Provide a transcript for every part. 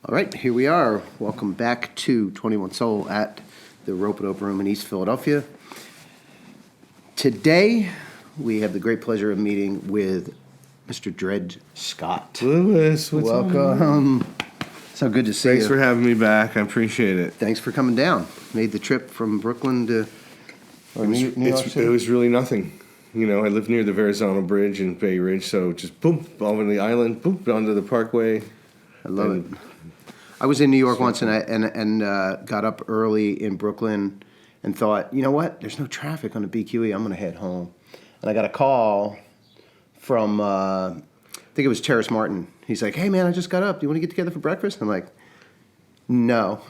All right, here we are. Welcome back to 21 Soul at the Rope-A-Dope Room in East Philadelphia. Today, we have the great pleasure of meeting with Mr. Dred Scott. Lewis, what's Welcome. So good to see you. Thanks for having me back. I appreciate it. Thanks for coming down. Made the trip from Brooklyn to New York City. It was really nothing. You know, I live near the Verrazano Bridge in Bay Ridge, so just boom, over the island, boom, onto the Parkway. I love it. I was in New York once and got up early in Brooklyn and thought, you know what? There's no traffic on the BQE. I'm going to head home. And I got a call from, I think it was Terrace Martin. He's like, hey, man, I just got up. Do you want to get together for breakfast? I'm like, no.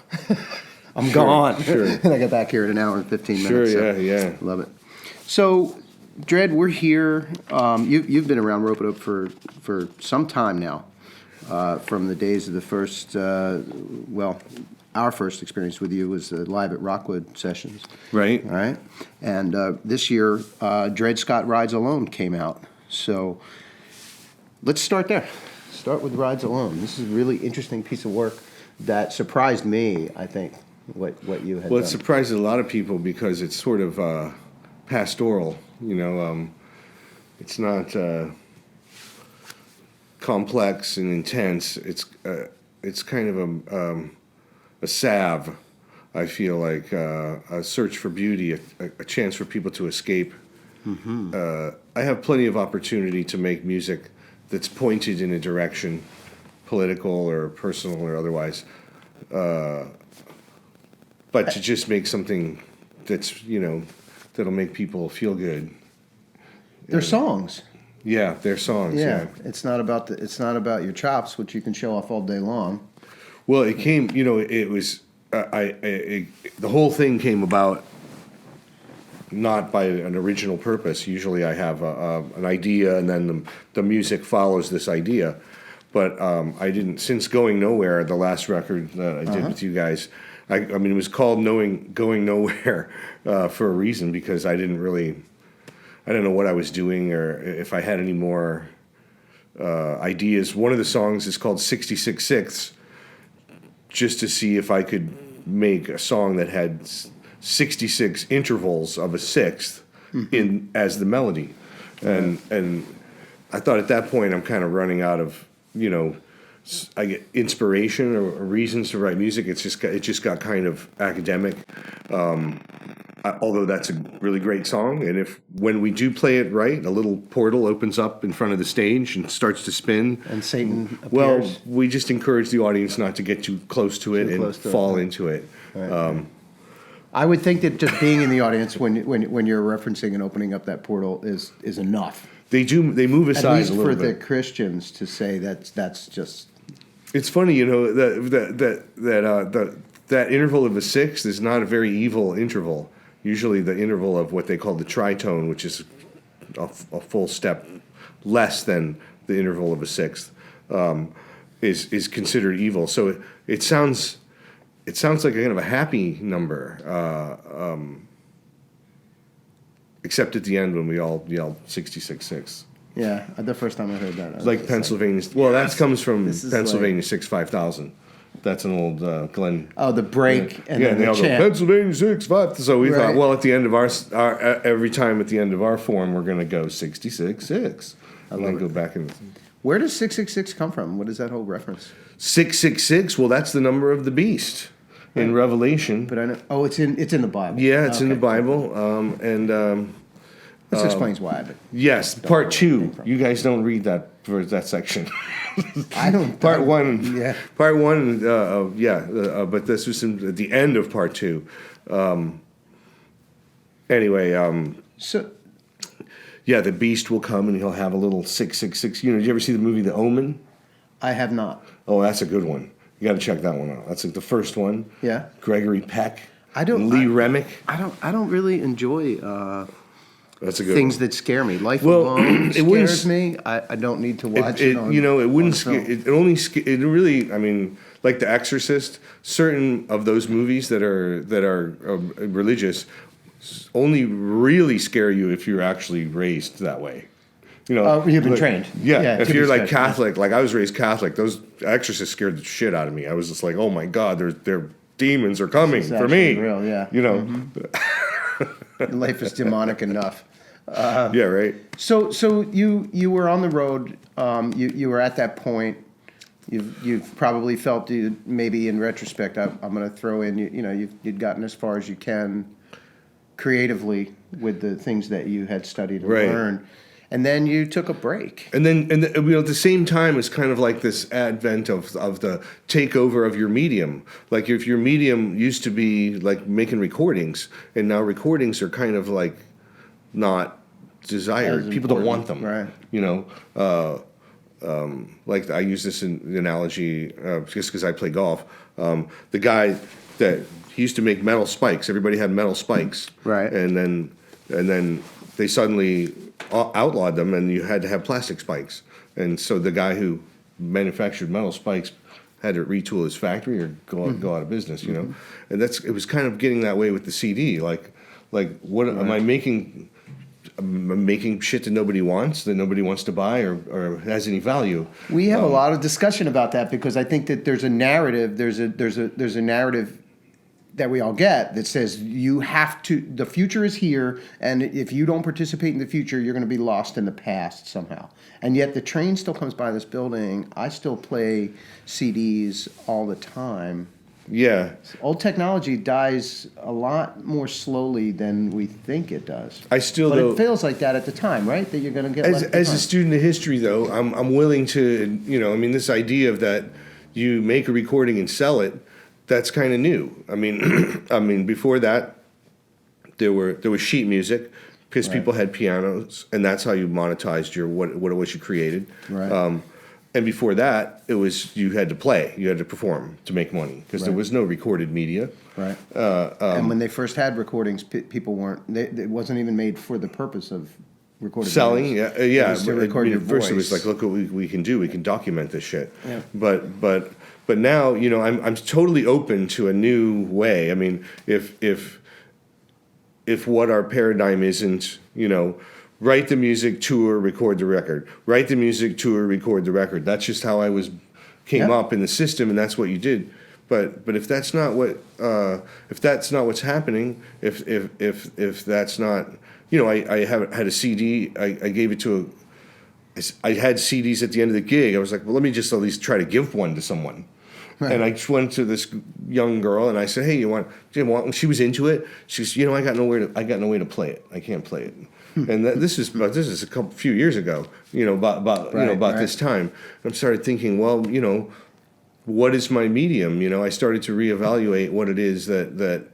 I'm gone. Sure. And I got back here in an hour and 15 minutes. Sure, yeah. Love it. So, Dred, we're here. You've been around Rope-A-Dope for some time now. From the days of the first, our first experience with you was live at Rockwood Sessions. Right. All right. And this year, Dred Scott Rides Alone came out. So let's start there. Start with Rides Alone. This is a really interesting piece of work that surprised me, I think, what you had done. Well, it surprised a lot of people because it's sort of pastoral, you know. It's not complex and intense. It's kind of a salve. I feel like a search for beauty, a chance for people to escape. Mm-hmm. I have plenty of opportunity to make music that's pointed in a direction, political or personal or otherwise, but to just make something that's, you know, that'll make people feel good. They're songs. Yeah, they're songs. Yeah, it's not about your chops, which you can show off all day long. Well, it came. You know, it was. The whole thing came about not by an original purpose. Usually, I have an idea, and then the music follows this idea. But I didn't. Since Going Nowhere, the last record that I did with you guys, I mean, it was called Going Nowhere for a reason, because I don't know what I was doing or if I had any more ideas. One of the songs is called 66 Sixths, just to see if I could make a song that had 66 intervals of a sixth in as the melody. And I thought at that point I'm kind of running out of, you know, I get inspiration or reasons to write music. It just got kind of academic. Although that's a really great song, and when we do play it right, a little portal opens up in front of the stage and starts to spin. And Satan appears. Well, we just encourage the audience not to get too close to it and fall into it. Right. I would think that just being in the audience when you're referencing and opening up that portal is enough. They move aside at least a little for bit. the Christians to say that's just. It's funny, you know, that interval of a sixth is not a very evil interval. Usually the interval of what they call the tritone, which is a full step less than the interval of a sixth, is considered evil. So it sounds like a kind of a happy number, except at the end when we all yell 66 sixths. Yeah, the first time I heard that. Like Pennsylvania. Well, that comes from Pennsylvania like, 6-5000. That's an old Glenn. Oh, the break and then the they all chant. go Pennsylvania 6-5. So we Right. thought, well, at the end of our every time at the end of our form, we're going to go 66-6, and then go back and. Where does 666 come from? What is that whole reference? 666. Well, that's the number of the beast in Revelation. But I know. Oh, it's in the Bible. Yeah, it's in the Bible, and. This explains why. But yes, part 2. You guys don't read that section. I don't. Part 1. Yeah. Part 1. But this was at the end of part 2. Anyway. So. Yeah, the beast will come and he'll have a little 666. You know, did you ever see the movie The Omen? I have not. Oh, that's a good one. You got to check that one out. That's like the first one. Yeah. Gregory Peck. Lee Remick. I don't really enjoy. That's a good things one. that scare me. Life Alone scares me. I don't need to watch it. It wouldn't scare. It only. It really. I mean, like The Exorcist. Certain of those movies that are religious only really scare you if you're actually raised that way. You've been trained. Yeah, if to you're be like special. Catholic, like I was raised Catholic, those exorcists scared the shit out of me. I was just like, oh my God, their demons are coming It's for me. actually real, yeah. Life is demonic enough. Yeah, right. So you were on the road. You were at that point. You've probably felt maybe in retrospect. I'm going to throw in. You'd gotten as far as you can creatively with the things that you had studied and Right. learned, and then you took a break. And then, at the same time, it's kind of like this advent of the takeover of your medium. Like if your medium used to be like making recordings, and now recordings are kind of like not desired. As People don't want important, them, right? Like I use this analogy just because I play golf. The guy that he used to make metal spikes. Everybody had metal spikes, Right. And then they suddenly outlawed them, and you had to have plastic spikes. And so the guy who manufactured metal spikes had to retool his factory or go out of business. And it was kind of getting that way with the CD. Like what am I making? I'm making shit that nobody wants to buy or has any value. We have a lot of discussion about that because I think that there's a narrative. There's a narrative that we all get that says you have to. The future is here, and if you don't participate in the future, you're going to be lost in the past somehow. And yet the train still comes by this building. I still play CDs all the time. Yeah. Old technology dies a lot more slowly than we think it does. I still but though, it feels like that at the time, right? That you're going to get as left a behind. student of history, though, I'm willing to, this idea of that you make a recording and sell it, that's kind of new. I mean, before that, there was sheet music because people had pianos, and that's how you monetized your what it was you created. Right. And before that, it was you had to play, you had to perform to make money because there was no recorded media. Right. And when they first had recordings, people weren't. It wasn't even made for the purpose of recording. Selling, videos. yeah. It was to record your First, voice. it was like, look what we can do. We can document this shit. Yeah. But now, I'm totally open to a new way. I mean, if what our paradigm isn't, write the music, tour, record the record. Write the music, tour, record the record. That's just how I came up in the system, and that's what you did. But if that's not what's happening, if that's not, I had a CD. I gave it to I had CDs at the end of the gig. I was like, well, let me just at least try to give one to someone. Right. And I just went to this young girl and I said, hey, you want? And she was into it. She's, I got no way to play it. I can't play it. And this is a few years ago. About this time. And I started thinking, well, what is my medium? I started to reevaluate what it is that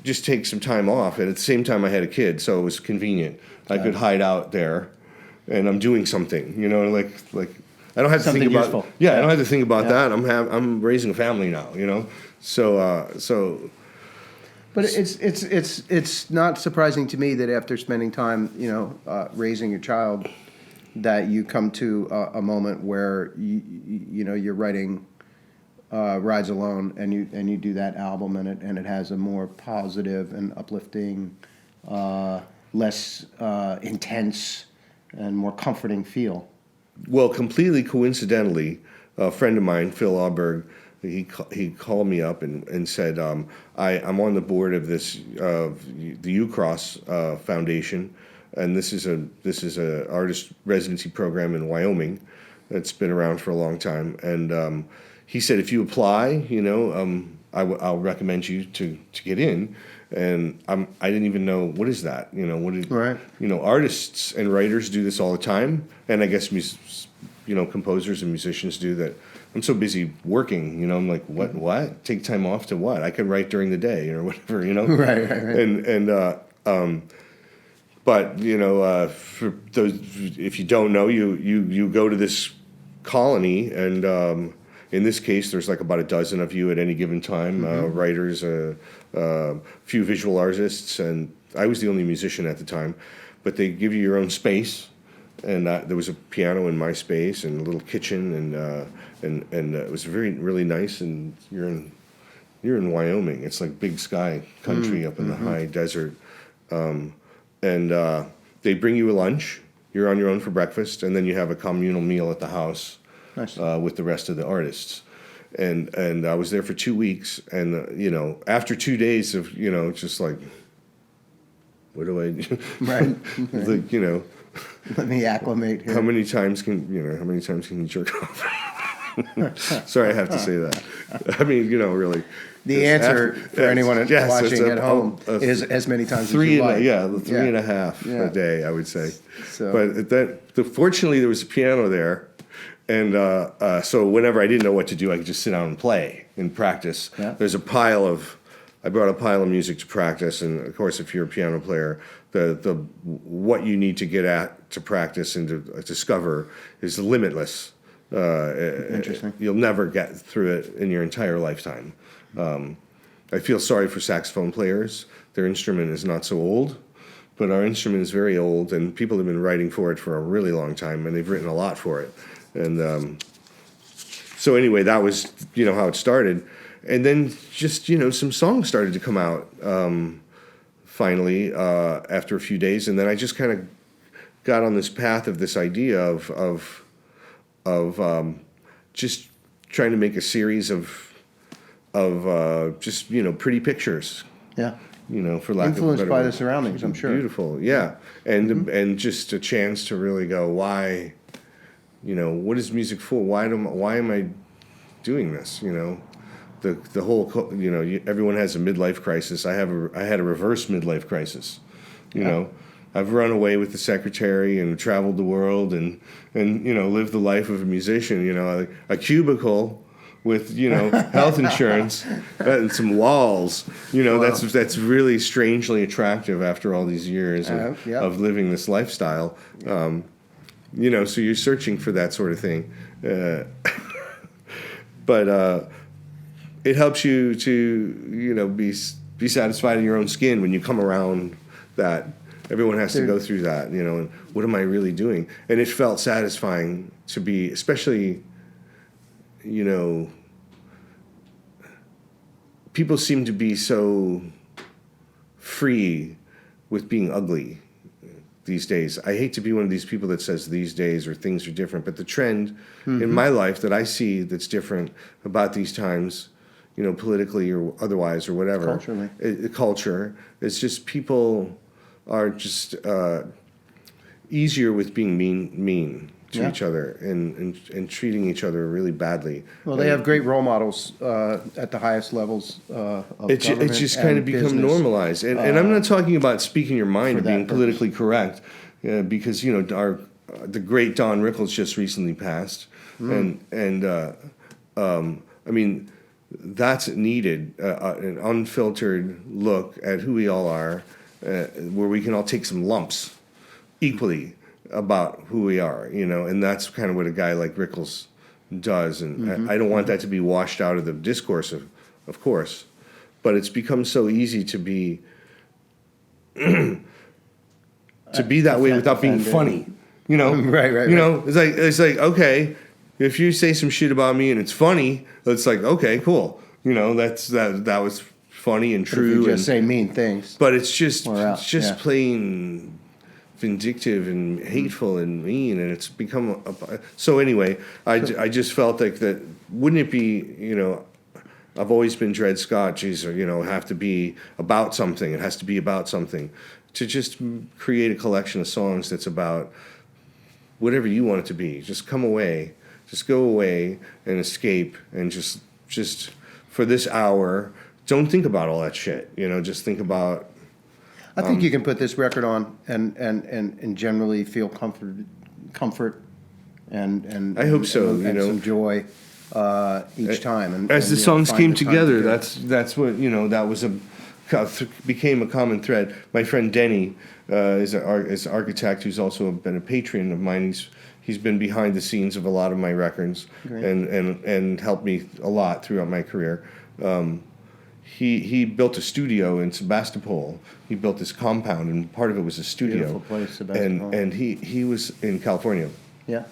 just take some time off. And at the same time, I had a kid, so it was convenient. I could hide out there, and I'm doing something. Like I don't have to Something think about. useful. Yeah, I don't have to think about that. I'm raising a family now. So. But it's not surprising to me that after spending time, raising your child, that you come to a moment where you're writing Rides Alone and you do that album and it has a more positive and uplifting, less intense and more comforting feel. Well, completely coincidentally, a friend of mine, Phil Auberg, he called me up and said, I'm on the board of the UCross Foundation, and this is a artist residency program in Wyoming that's been around for a long time. And he said, if you apply, I'll recommend you to get in. And I didn't even know, what is that? Right. Artists and writers do this all the time, and I guess composers and musicians do that. I'm so busy working, I'm like, what? Take time off to what? I can write during the day or whatever, Right. But for those, if you don't know, you go to this colony, and in this case, there's like about a dozen of you at any given time, writers, a few visual artists, and I was the only musician at the time. But they give you your own space, and there was a piano in my space and a little kitchen, and it was really nice. And you're in Wyoming. It's like big sky country up in the high desert, and they bring you a lunch. you're on your own for breakfast, and then you have a communal meal at the house Nice. with the rest of the artists. And I was there for 2 weeks, and you know, after 2 days of, you know, just like, what do I do? Right. Like, you know, Let me acclimate here. how many times can you jerk off? Sorry, I have to say that. I mean, you know, really. The it's answer for anyone yes, watching it's at home is as many times as three you and like. three and a half Yeah. a day, I would say. So- But fortunately, there was a piano there, and so whenever I didn't know what to do, I could just sit down and play and practice. Yeah. I brought a pile of music to practice, and of course, if you're a piano player, the what you need to get at to practice and to discover is limitless. Interesting. You'll never get through it in your entire lifetime. I feel sorry for saxophone players. Their instrument is not so old, but our instrument is very old, and people have been writing for it for a really long time, and they've written a lot for it. And so anyway, that was, you know, how it started. And then just, you know, some songs started to come out finally after a few days, and then I just kind of got on this path of this idea of just trying to make a series of just, you know, pretty pictures, Yeah. you know, for lack of a Influenced better by word. the surroundings, I'm sure. Beautiful, yeah. And just a chance to really go, why, you know, what is music for? Why am I doing this? You know, the whole, you know, everyone has a midlife crisis. I had a reverse midlife crisis. You know, I've run away with the secretary and traveled the world and you know, lived the life of a musician. You know, a cubicle with, you know, health insurance and some walls. You know, Wow. that's really strangely attractive after all these years Yeah. of living this lifestyle. You know, so you're searching for that sort of thing. But it helps you to, you know, be satisfied in your own skin when you come around that. Everyone has to go through that, you know, and what am I really doing? And it felt satisfying to be, especially, you know, people seem to be so free with being ugly these days. I hate to be one of these people that says these days or things are different, but the trend in my life that I see that's different about these times, you know, politically or otherwise or whatever, Culturally. Culture, it's just people are just easier with being mean to Yeah. each other and treating each other really badly. Well, they have great role models at the highest levels of It's government just kind of and become business. normalized, and I'm not talking about speaking your mind for or that being purpose. politically correct, because you know the great Don Rickles just recently passed, and I mean that's needed, an unfiltered look at who we all are, where we can all take some lumps equally about who we are, you know, and that's kind of what a guy like Rickles does, and I don't want that to be washed out of the discourse, of course, but it's become so easy to be that way without being offended. funny, you know. Right. You know, it's like okay, if you say some shit about me and it's funny, it's like okay, cool, you know, that was funny and But if true, you and just say mean things. but it's just We're out, yeah. plain vindictive and hateful and mean, and it's become so anyway. I just felt like that. Wouldn't it be, you know? I've always been Dred Scott. Geez, or, you know, have to be about something. It has to be about something. To just create a collection of songs that's about whatever you want it to be. Just come away. Just go away and escape, and just for this hour, don't think about all that shit. You know, just think about. I think you can put this record on and generally feel comfort and I hope so, and you know. some joy each time. And, As the you know, songs find came the time together, to do it. that's what, you know, that was became a common thread. My friend Denny is an architect who's also been a patron of mine. He's been behind the scenes of a lot of my records and helped me a lot throughout my career. He built a studio in Sebastopol. He built this compound, and part of it was a studio. Beautiful place, Sebastopol. And he was in California, Yeah.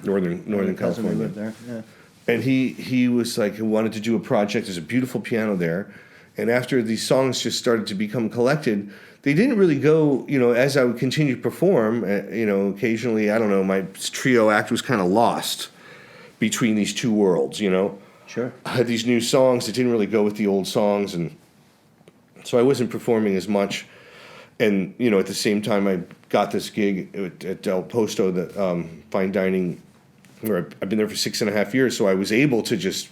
Northern Cousin who California. lived there. Yeah. And he was like, he wanted to do a project. There's a beautiful piano there. And after these songs just started to become collected, they didn't really go, as I would continue to perform, occasionally, I don't know, my trio act was kind of lost between these two worlds, Sure. I had these new songs that didn't really go with the old songs, and so I wasn't performing as much. And, at the same time, I got this gig at El Posto, the fine dining, where I've been there for 6.5 years, so I was able to just,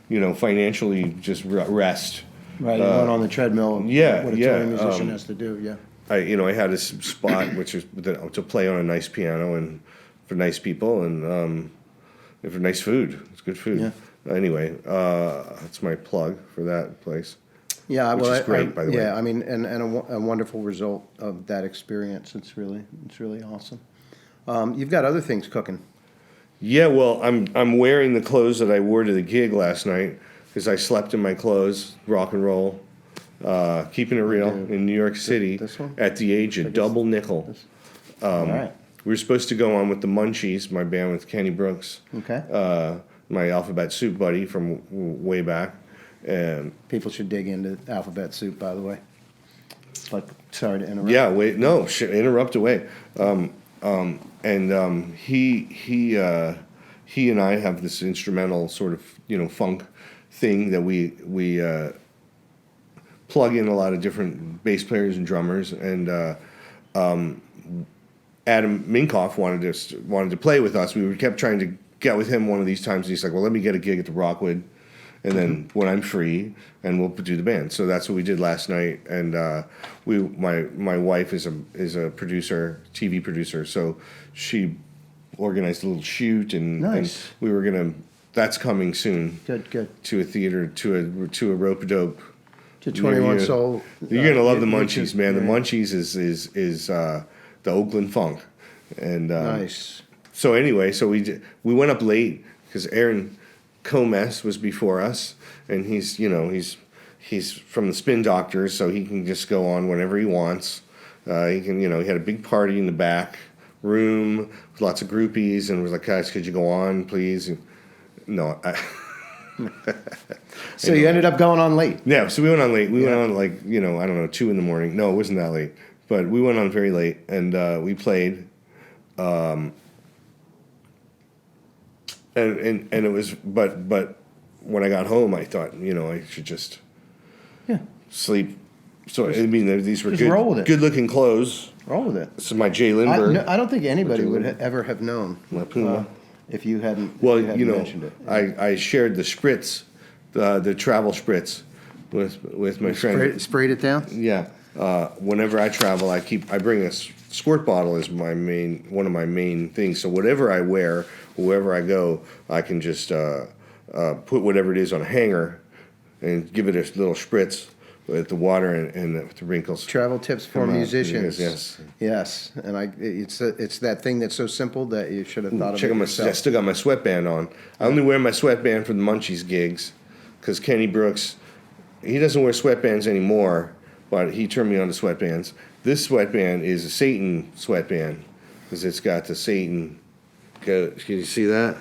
financially just rest. Right, you went on the treadmill. Yeah, what a touring musician has to do. Yeah. I had this spot which is to play on a nice piano and for nice people and for nice food. It's good food. Yeah. Anyway, that's my plug for that place. Yeah, which is great, by the way. Yeah, I mean, and a wonderful result of that experience. It's really awesome. You've got other things cooking. Yeah, well, I'm wearing the clothes that I wore to the gig last night because I slept in my clothes, rock and roll, keeping it real in New York City This one? at the age of double nickel. All right. We were supposed to go on with the Munchies, my band with Kenny Brooks, Okay. my Alphabet Soup buddy from way back, and People should dig into Alphabet Soup, by the way. But sorry to interrupt. yeah, wait, no, interrupt away. He and I have this instrumental sort of funk thing that we plug in a lot of different bass players and drummers, and Adam Minkoff wanted to play with us. We kept trying to get with him one of these times. And he's like, "Well, let me get a gig at the Rockwood, and then when I'm free, and we'll do the band." So that's what we did last night. And my wife is a producer, TV producer, so she organized a little shoot, and, Nice. and we were gonna. That's coming soon. Good. To a theater, to a rope dope. To 21 Soul. You're gonna love the which Munchies, is- man. The yeah. Munchies is the Oakland funk, and Nice. so anyway, we went up late because Aaron Comes was before us, and he's from the Spin Doctors, so he can just go on whenever he wants. He had a big party in the back room with lots of groupies, and was like, "Guys, could you go on, please?" And, no, So you ended up going on late. yeah. So we went on late. We went on I don't know, 2 a.m. No, it wasn't that late, but we went on very late, and we played. And it was, but when I got home, I thought, I should just sleep. So I mean, these were just roll with it. good looking clothes. Roll with it. This is my Jay Lindbergh. I don't think anybody would Lindbergh. ever have known My Puma. if you hadn't. Well, if you hadn't mentioned it. I shared the spritz, the travel spritz, with my friend. Sprayed it down. Yeah. Whenever I travel, I bring a squirt bottle as one of my main things. So whatever I wear, wherever I go, I can just put whatever it is on a hanger and give it a little spritz with the water and the wrinkles. Travel tips for Come on, musicians. yes. Yes, and it's that thing that's so simple that you should have thought of Check it out I yourself. still got my sweatband on. I only wear my sweatband for the Munchies gigs because Kenny Brooks, he doesn't wear sweatbands anymore, but he turned me on to sweatbands. This sweatband is a Satan sweatband because it's got the Satan. Can you see that?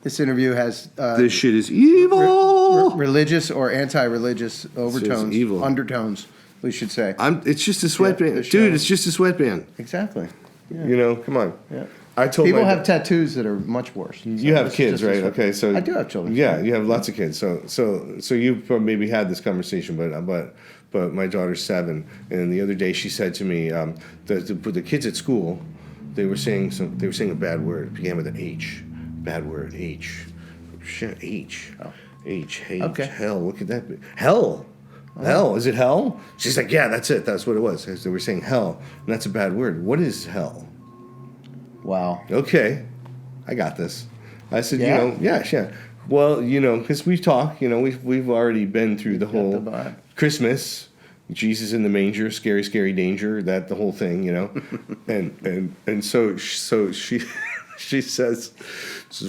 This interview has This shit is evil. religious or anti-religious overtones, evil. undertones, we should say. It's just a sweatband, the dude. show. It's just a sweatband. Exactly. Yeah. Come on. Yeah. I told People my have tattoos that are much worse. You have kids, right? Okay, so I do have children. Yeah, you have lots of kids. So you've probably maybe had this conversation, but my daughter's 7, and the other day she said to me, the kids at school, they were saying a bad word. It began with an H. Bad word. H. Shit. H. Oh. H. Okay. Hell. What could that be? Hell. Hell. Is it hell? She's like, yeah, that's it. That's what it was. They were saying hell, and that's a bad word. What is hell? Wow. Okay, I got this. I said, Yeah? yeah. Well, because we talk, we've already been through the got whole the vibe. Christmas, Jesus in the manger, scary, scary danger, that the whole thing, and so she she says,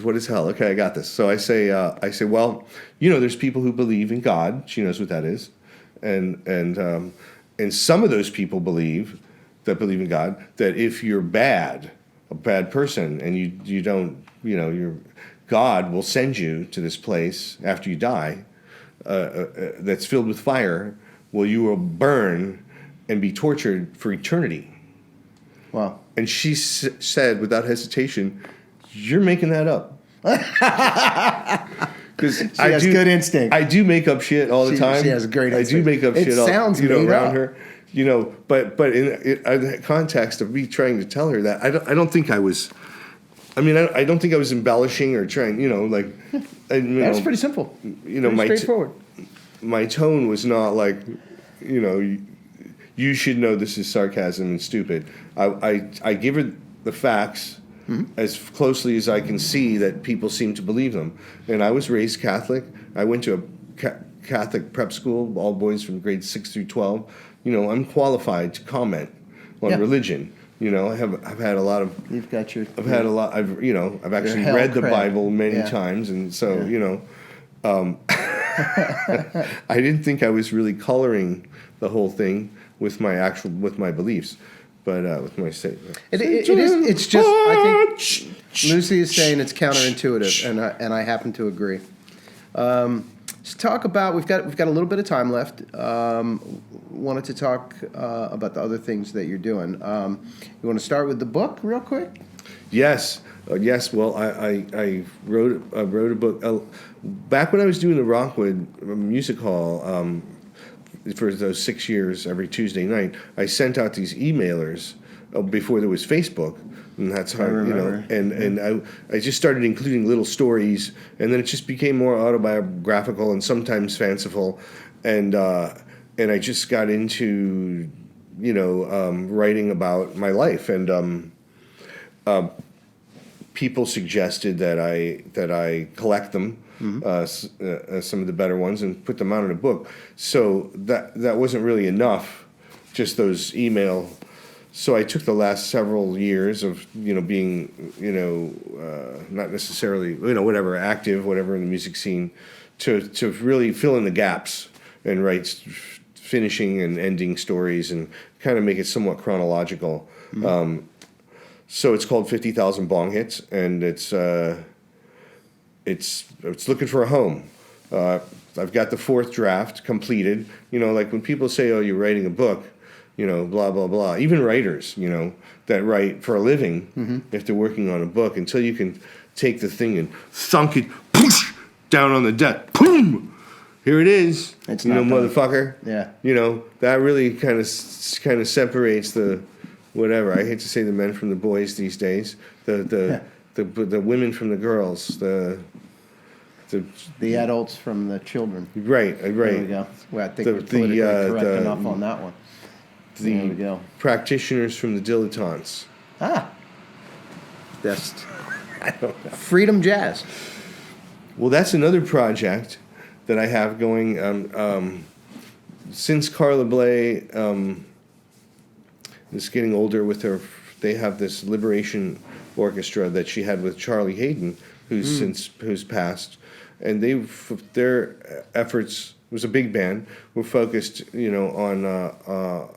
what is hell? Okay, I got this. So I say, well, there's people who believe in God. She knows what that is, and some of those people believe in God, that if you're a bad person, and you don't, your God will send you to this place after you die, that's filled with fire, well, you will burn and be tortured for eternity. Wow. And she said, without hesitation, "You're making that up." Because She has good instinct. I do make up shit all the time. She has great instinct. I do make up It shit sounds made around up. her. But in the context of me trying to tell her that, I don't think I was. I mean, I don't think I was embellishing or trying. That's pretty simple. Pretty straightforward. My tone was not like, you should know this is sarcasm and stupid. I give her the facts as closely as I can see that people seem to believe them. And I was raised Catholic. I went to a Catholic prep school, all boys from grades 6 through 12. I'm qualified to comment on religion. I've had a lot of. You've got your. I've had a lot. I've actually read the Bible many times, and so I didn't think I was really coloring the whole thing with my beliefs, but with my statement. It is. It's just. I think Lucy is saying it's counterintuitive, and I happen to agree. Let's talk about. We've got a little bit of time left. Wanted to talk about the other things that you're doing. You want to start with the book real quick? Yes. Yes. Well, I wrote a book back when I was doing the Rockwood Music Hall. For those 6 years, every Tuesday night, I sent out these emailers before there was Facebook, and that's how And I just started including little stories, and then it just became more autobiographical and sometimes fanciful, and I just got into writing about my life, and people suggested that I collect them. Some of the better ones, and put them out in a book. So that wasn't really enough, just those email. So I took the last several years of being not necessarily whatever active, whatever in the music scene, to really fill in the gaps and write finishing and ending stories and kind of make it somewhat chronological. So it's called 50,000 Bong Hits, and it's looking for a home. I've got the fourth draft completed. Like when people say, "Oh, you're writing a book," blah blah blah. Even writers, that write for a living, if they're working on a book, until you can take the thing and thunk it down on the desk, boom, here it is. It's not done. Motherfucker. Yeah. That really kind of separates the whatever. I hate to say the men from the boys these days. The women from the girls. The adults from the children. Right. There we go. Well, I think we're politically correct enough on that one. There we go. Practitioners from the dilettantes. Best. I don't know. Freedom Jazz. Well, that's another project that I have going. Since Carla Bley is getting older with her, they have this Liberation Orchestra that she had with Charlie Hayden, who's passed, and their efforts was a big band. Were focused, on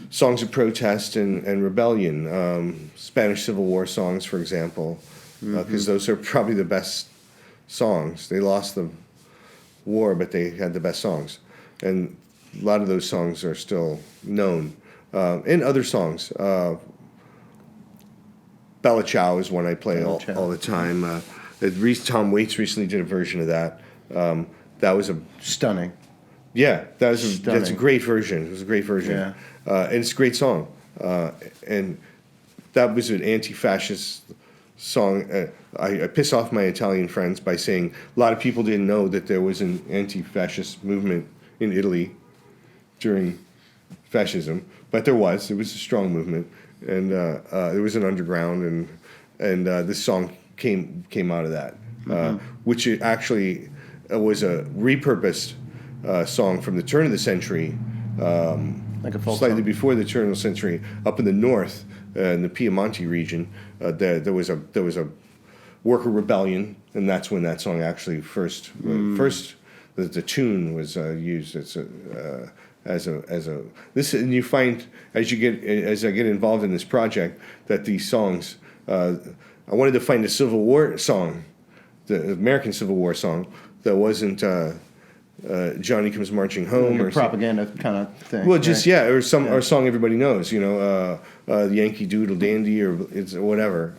songs of protest and rebellion, Spanish Civil War songs, for example, because those are probably the best songs. They lost the war, but they had the best songs, and a lot of those songs are still known. And other songs. Bella Ciao is one I play all the time. Tom Waits recently did a version of that. That was stunning. Yeah, that's a great version. It was a great version. Yeah. And it's a great song. And that was an anti-fascist song. I piss off my Italian friends by saying a lot of people didn't know that there was an anti-fascist movement in Italy during fascism, but there was. It was a strong movement, and there was an underground, and this song came out of that, which actually was a repurposed song from the turn of the century, like a folk slightly song. before the turn of the century, up in the north, in the Piemonte region. There was a worker rebellion, and that's when that song actually first the tune was used as a this, and you find as I get involved in this project that these songs, I wanted to find a Civil War song the American Civil War song that wasn't Johnny Comes Marching Home Like or a propaganda kind of thing. well, just right? or or a song everybody knows, Yankee Doodle Dandy or it's whatever.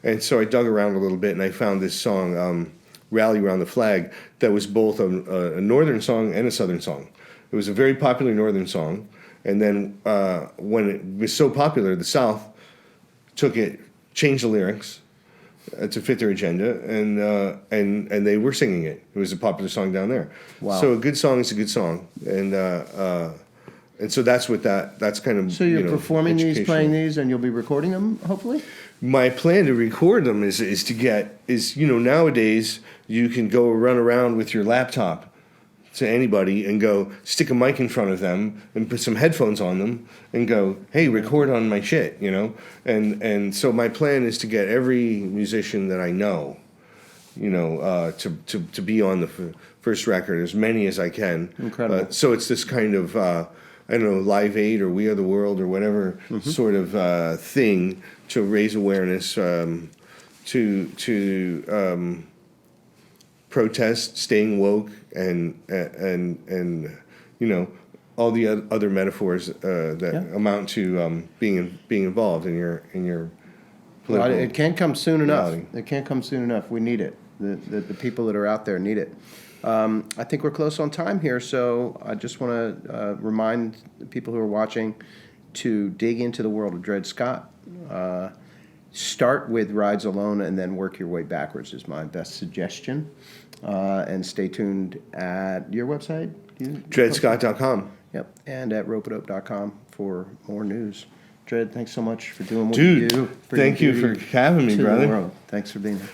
And so I dug around a little bit and I found this song, "Rally Around the Flag," that was both a northern song and a southern song. It was a very popular northern song, and then when it was so popular, the South took it, changed the lyrics to fit their agenda, and they were singing it. It was a popular song down there. Wow. So a good song is a good song, and so that's what that's kind of. So you're performing these, educational. playing these, and you'll be recording them, hopefully? My plan to record them is nowadays you can go run around with your laptop to anybody and go stick a mic in front of them and put some headphones on them and go, hey, record on my shit, and so my plan is to get every musician that I know, to be on the first record, as many as I can. Incredible. So it's this kind of Live Aid or We Are the World or whatever sort of thing to raise awareness, to protest, staying woke, and all the other metaphors that amount to being involved in your Well, political. it can't come soon enough. reality. It can't come soon enough. We need it. The people that are out there need it. I think we're close on time here, so I just want to remind the people who are watching to dig into the world of Dred Scott. Start with Rides Alone and then work your way backwards is my best suggestion. And stay tuned at your website? DredScott.com. Yep, and at ropeitope.com for more news. Dred, thanks so much for doing what Dude, you do. thank you Bringing for having me, beauty to the brother. world. Thanks for being here.